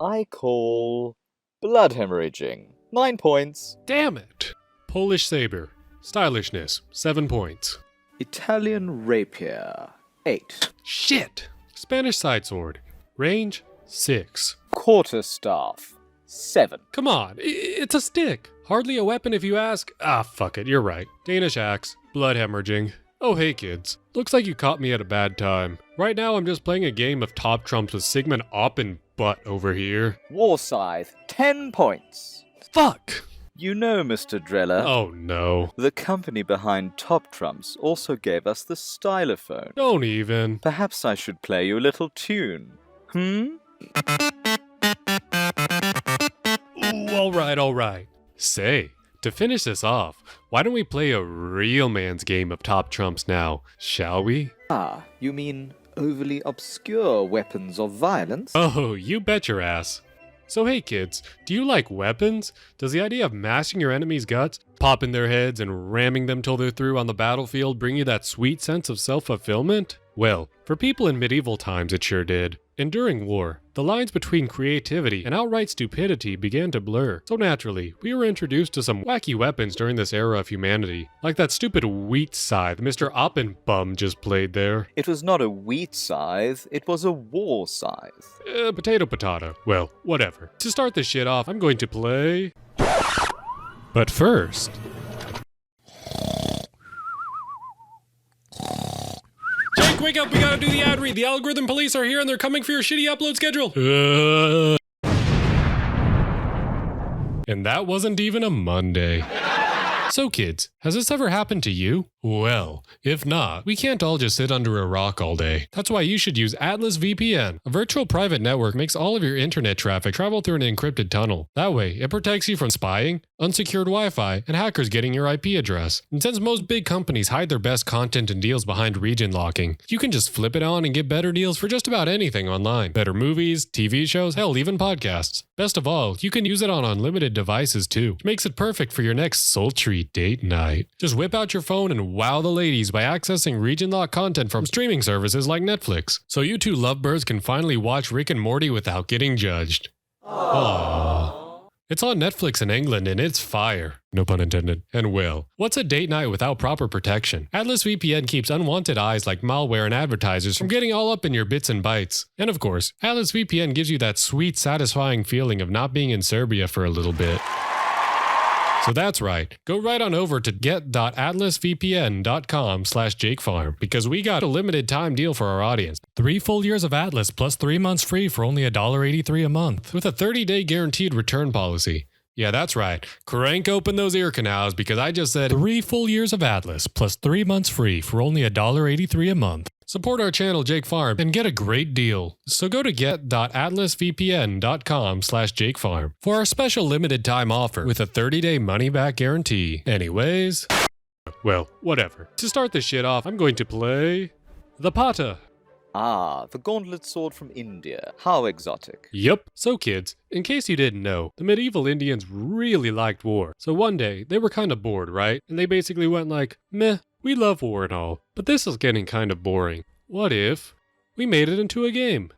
I call blood hemorrhaging. 9 points. Damn it! Polish saber. Stylishness. 7 points. Italian rapier. 8. Shit! Spanish sidesword. Range. 6. Quarterstaff. 7. Come on, it's a stick. Hardly a weapon if you ask. Ah, fuck it, you're right. Danish axe. Blood hemorrhaging. Oh hey kids, looks like you caught me at a bad time. Right now I'm just playing a game of top trumps with Sigmund Oppenbaum over here. War scythe. 10 points. Fuck! You know, Mr. Dreller. Oh no. The company behind Top Trumps also gave us the stylophone. Don't even. Perhaps I should play you a little tune. Ooh, alright. Say, to finish this off, why don't we play a real man's game of top trumps now, shall we? Ah, you mean overly obscure weapons of violence? Oh, you bet your ass. So hey kids, do you like weapons? Does the idea of mashing your enemy's guts, popping their heads and ramming them till they're through on the battlefield bring you that sweet sense of self-fulfillment? Well, for people in medieval times it sure did. And during war, the lines between creativity and outright stupidity began to blur. So naturally, we were introduced to some wacky weapons during this era of humanity, like that stupid wheat scythe Mr. Oppenbaum just played there. It was not a wheat scythe, it was a war scythe. Potato. Well, whatever. To start this shit off, I'm going to play... But first... Jake, wake up! We gotta do the ad read! The algorithm police are here and they're coming for your shitty upload schedule! And that wasn't even a Monday. So kids, has this ever happened to you? Well, if not, we can't all just sit under a rock all day. That's why you should use Atlas VPN. A virtual private network makes all of your internet traffic travel through an encrypted tunnel. That way, it protects you from spying, unsecured Wi-Fi, and hackers getting your IP address. And since most big companies hide their best content and deals behind region locking, you can just flip it on and get better deals for just about anything online. Better movies, TV shows, hell, even podcasts. Best of all, you can use it on unlimited devices too, which makes it perfect for your next sultry date night. Just whip out your phone and wow the ladies by accessing region-locked content from streaming services like Netflix, so you two lovebirds can finally watch Rick and Morty without getting judged. Aww. It's on Netflix in England and it's fire. No pun intended. And well, what's a date night without proper protection? Atlas VPN keeps unwanted eyes like malware and advertisers from getting all up in your bits and bytes. And of course, Atlas VPN gives you that sweet, satisfying feeling of not being in Serbia for a little bit. So that's right, go right on over to get.atlasvpn.com/jakefarm because we got a limited time deal for our audience. 3 full years of Atlas plus 3 months free for only $1.83 a month with a 30-day guaranteed return policy. Yeah, that's right. Crank open those ear canals because I just said 3 full years of Atlas plus 3 months free for only $1.83 a month. Support our channel, Jake Farm, and get a great deal. So go to get.atlasvpn.com/jakefarm for our special limited time offer with a 30-day money-back guarantee. Anyways, well, whatever. To start this shit off, I'm going to play the Pata. Ah, the gauntlet sword from India. How exotic. Yup. So kids, in case you didn't know, the medieval Indians really liked war. So one day, they were kind of bored, right? And they basically went like, meh, we love war and all, but this is getting kind of boring. What if we made it into a game?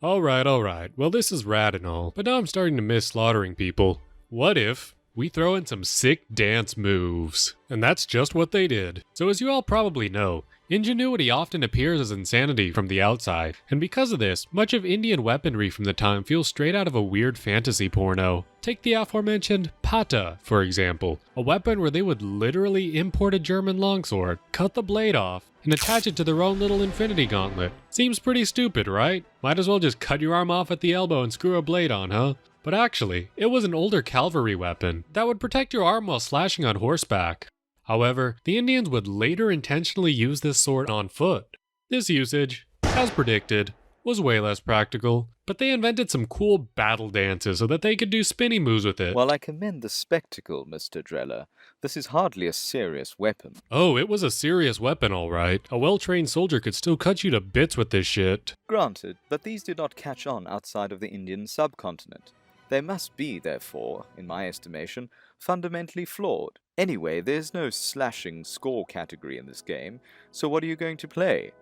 Alright, well this is rad and all, but now I'm starting to miss slaughtering people. What if we throw in some sick dance moves? And that's just what they did. So as you all probably know, ingenuity often appears as insanity from the outside, and because of this, much of Indian weaponry from the time feels straight out of a weird fantasy porno. Take the aforementioned pata, for example, a weapon where they would literally import a German longsword, cut the blade off, and attach it to their own little infinity gauntlet. Seems pretty stupid, right? Might as well just cut your arm off at the elbow and screw a blade on, huh? But actually, it was an older cavalry weapon that would protect your arm while slashing on horseback. However, the Indians would later intentionally use this sword on foot. This usage, as predicted, was way less practical, but they invented some cool battle dances so that they could do spinny moves with it. While I commend the spectacle, Mr. Dreller, this is hardly a serious weapon. Oh, it was a serious weapon, alright. A well-trained soldier could still cut you to bits with this shit. Granted, but these did not catch on outside of the Indian subcontinent. They must be, therefore, in my estimation, fundamentally flawed. Anyway, there's no slashing score category in this game, so what are you going to play?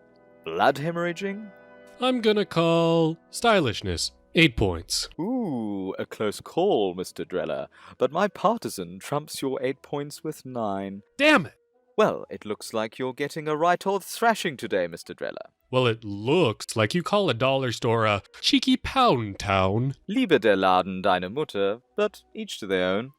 Blood hemorrhaging? I'm gonna call stylishness 8 points. Ooh, a close call, Mr. Dreller, but my partisan trumps your 8 points with 9. Damn it! Well, it looks like you're getting a right old thrashing today, Mr. Dreller. Well, it looks like you call a dollar store a cheeky pound town. Liebe der Laden deine Mutter, but each to their own.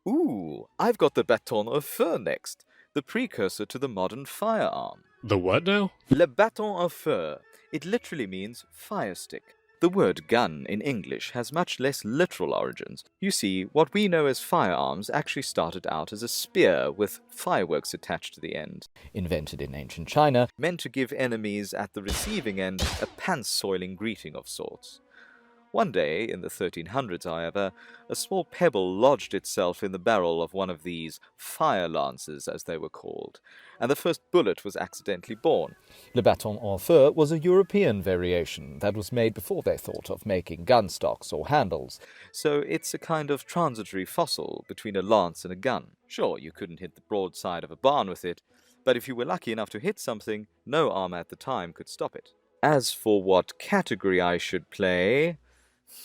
Ooh, I've got the bâton au feu next, the precursor to the modern firearm. The what now? Le bâton au feu. It literally means fire stick. The word gun in English has much less literal origins. You see, what we know as firearms actually started out as a spear with fireworks attached to the end. Invented in ancient China, meant to give enemies at the receiving end a pants-soiling greeting of sorts. One day, in the 1300s, however, a small pebble lodged itself in the barrel of one of these fire lances, as they were called, and the first bullet was accidentally born. Le bâton au feu was a European variation that was made before they thought of making gun stocks or handles, so it's a kind of transitory fossil between a lance and a gun. Sure, you couldn't hit the broadside of a barn with it, but if you were lucky enough to hit something, no armor at the time could stop it. As for what category I should play...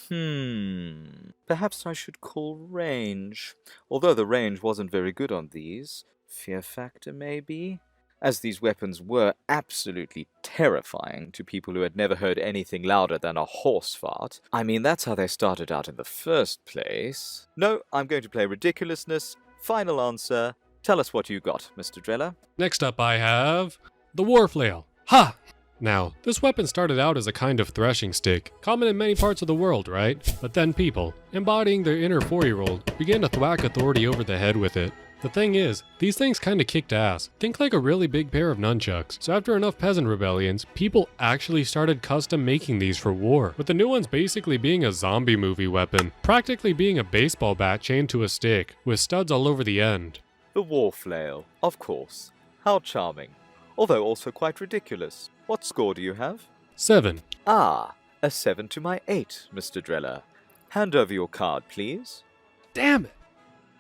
Perhaps I should call range, although the range wasn't very good on these. Fear factor, maybe? As these weapons were absolutely terrifying to people who had never heard anything louder than a horse fart. I mean, that's how they started out in the first place. No, I'm going to play ridiculousness. Final answer. Tell us what you got, Mr. Dreller. Next up I have the War Flail. Ha! Now, this weapon started out as a kind of threshing stick, common in many parts of the world, right? But then people, embodying their inner 4-year-old, began to thwack authority over the head with it. The thing is, these things kinda kicked ass. Think like a really big pair of nunchucks. So after enough peasant rebellions, people actually started custom making these for war, with the new ones basically being a zombie movie weapon, practically being a baseball bat chained to a stick, with studs all over the end. The War Flail, of course. How charming. Although also quite ridiculous. What score do you have? 7. Ah, a 7 to my 8, Mr. Dreller. Hand over your card, please. Damn it!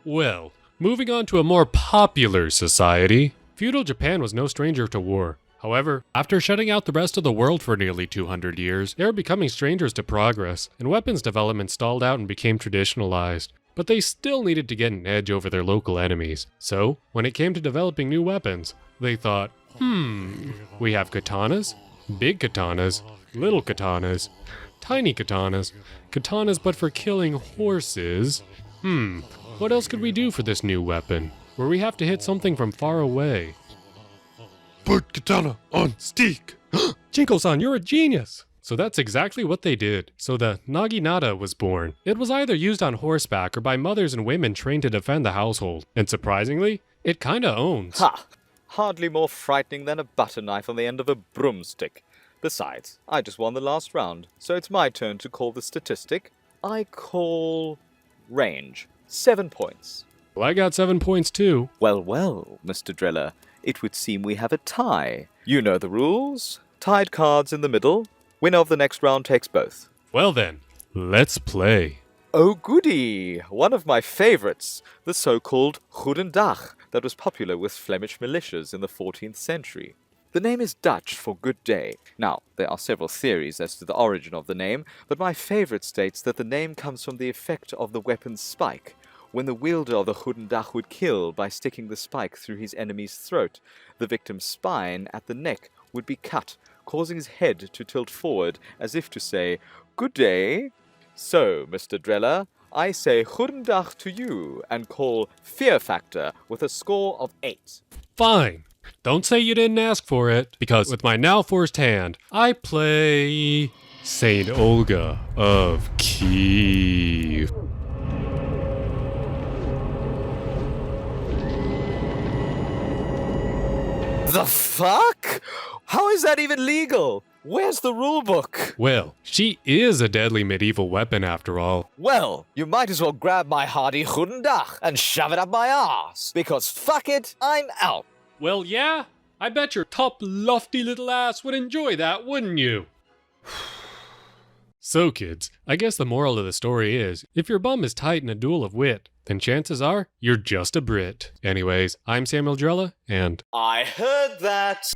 Well, moving on to a more popular society, Feudal Japan was no stranger to war. However, after shutting out the rest of the world for nearly 200 years, they were becoming strangers to progress, and weapons development stalled out and became traditionalized. But they still needed to get an edge over their local enemies. So, when it came to developing new weapons, they thought, we have katanas, big katanas, little katanas, tiny katanas, katanas but for killing horses. What else could we do for this new weapon, where we have to hit something from far away? Put katana on stick! Jinko-san, you're a genius! So that's exactly what they did. So the Naginata was born. It was either used on horseback or by mothers and women trained to defend the household. And surprisingly, it kinda owns. Ha! Hardly more frightening than a butter knife on the end of a broomstick. Besides, I just won the last round, so it's my turn to call the statistic. I call... range. 7 points. Well, I got 7 points too. Well, Mr. Dreller, it would seem we have a tie. You know the rules. Tied cards in the middle. Winner of the next round takes both. Well then, let's play. Oh goody! One of my favorites, the so-called Goedendag, that was popular with Flemish militias in the 14th century. The name is Dutch for good day. Now, there are several theories as to the origin of the name, but my favorite states that the name comes from the effect of the weapon's spike, when the wielder of the Goedendag would kill by sticking the spike through his enemy's throat. The victim's spine at the neck would be cut, causing his head to tilt forward as if to say, "Good day." So, Mr. Dreller, I say Goedendag to you and call Fear Factor with a score of 8. Fine. Don't say you didn't ask for it, because with my now forced hand, I play Saint Olga of Kiev. The fuck? How is that even legal? Where's the rulebook? Well, she is a deadly medieval weapon after all. Well, you might as well grab my hardy Goedendag and shove it up my ass, because fuck it, I'm out. Well, yeah, I bet your top lofty little ass would enjoy that, wouldn't you? So kids, I guess the moral of the story is, if your bum is tight in a duel of wit, then chances are you're just a Brit. Anyways, I'm Samuel Drella, and I heard that.